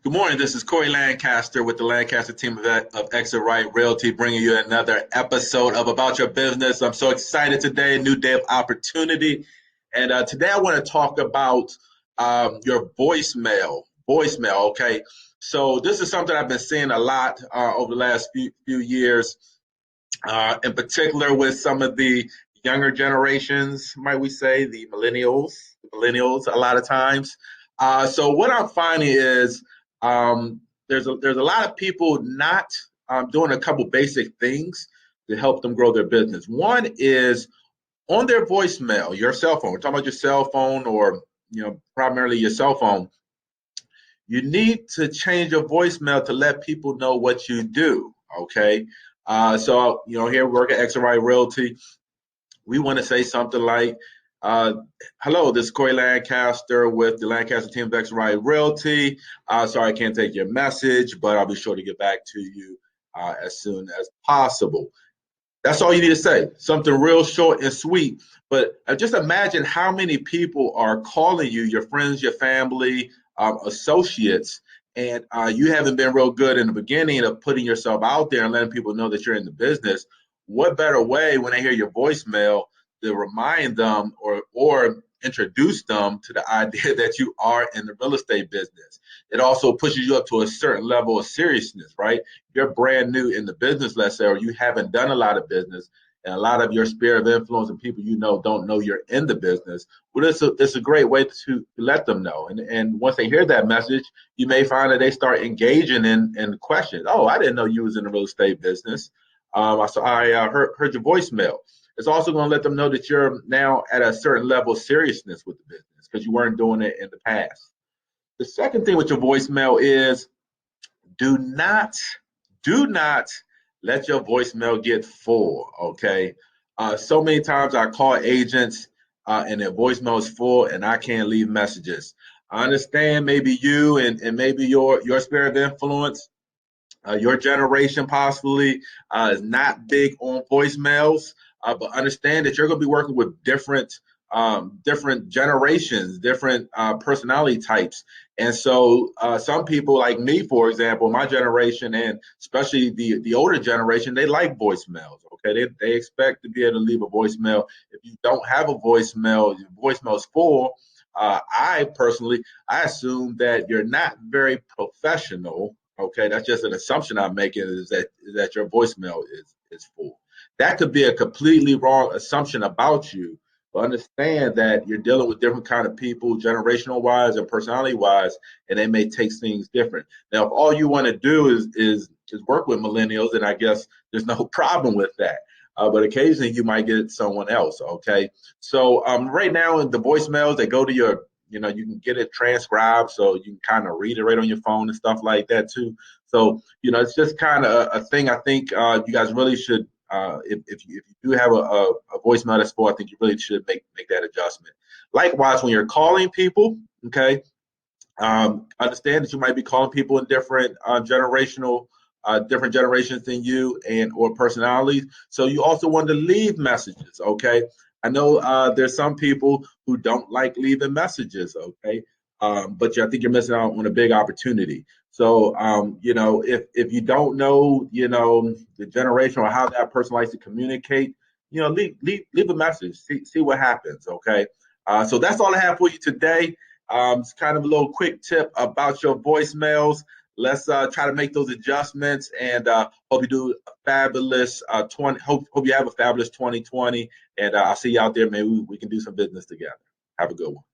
Good morning. This is Corey Lancaster with the Lancaster team of Exit Right Realty, bringing you another episode of About Your Business. I'm so excited today, a new day of opportunity. And today I want to talk about your voicemail. Voicemail, okay? So this is something I've been seeing a lot over the last few years, in particular with some of the younger generations, might we say, the millennials a lot of times. So what I'm finding is there's a lot of people not doing a couple basic things to help them grow their business. One is on their voicemail, your cell phone. We're talking about your cell phone or primarily your cell phone. You need to change your voicemail to let people know what you do. Okay. So here we work at XRI Realty. We want to say something like, uh, hello, this is Corey Lancaster with the Lancaster team of XRI Realty. Sorry, I can't take your message, but I'll be sure to get back to you as soon as possible. That's all you need to say. Something real short and sweet. But just imagine how many people are calling you, your friends, your family, associates, and you haven't been real good in the beginning of putting yourself out there and letting people know that you're in the business. What better way when they hear your voicemail to remind them or introduce them to the idea that you are in the real estate business? It also pushes you up to a certain level of seriousness, right? You're brand new in the business, let's say, or you haven't done a lot of business, and a lot of your sphere of influence and people don't know you're in the business, well, it's a great way to let them know. And once they hear that message, you may find that they start engaging in questions. Oh, I didn't know you was in the real estate business. I heard your voicemail. It's also going to let them know that you're now at a certain level of seriousness with the business because you weren't doing it in the past. The second thing with your voicemail is do not do not let your voicemail get full. Okay. So many times I call agents and their voicemail is full and I can't leave messages. I understand maybe you and maybe your sphere of influence, your generation possibly is not big on voicemails, but understand that you're going to be working with different generations, different personality types. And so some people like me, for example, my generation, and especially the older generation, they like voicemails. Okay, they expect to be able to leave a voicemail. If you don't have a voicemail, your voicemail is full. I personally, I assume that you're not very professional. Okay, that's just an assumption I'm making is that your voicemail is full. That could be a completely wrong assumption about you, but understand that you're dealing with different kind of people, generational wise and personality wise, and they may take things different. Now, if all you want to do is work with millennials, then I guess there's no problem with that. But occasionally you might get someone else. Okay, so right now in the voicemails, they go to you can get it transcribed so you can kind of read it right on your phone and stuff like that too. So it's just kind of a thing I think you guys really should. If you do have a voicemail that's full, I think you really should make that adjustment. Likewise, when you're calling people, okay, understand that you might be calling people in different generations than you and or personalities. So you also want to leave messages. Okay, I know there's some people who don't like leaving messages. Okay, but I think you're missing out on a big opportunity. So if you don't know the generation or how that person likes to communicate, leave a message. See what happens. Okay, so that's all I have for you today. It's kind of a little quick tip about your voicemails. Let's try to make those adjustments and hope you do a fabulous 20. Hope you have a fabulous 2020. And I'll see you out there. Maybe we can do some business together. Have a good one.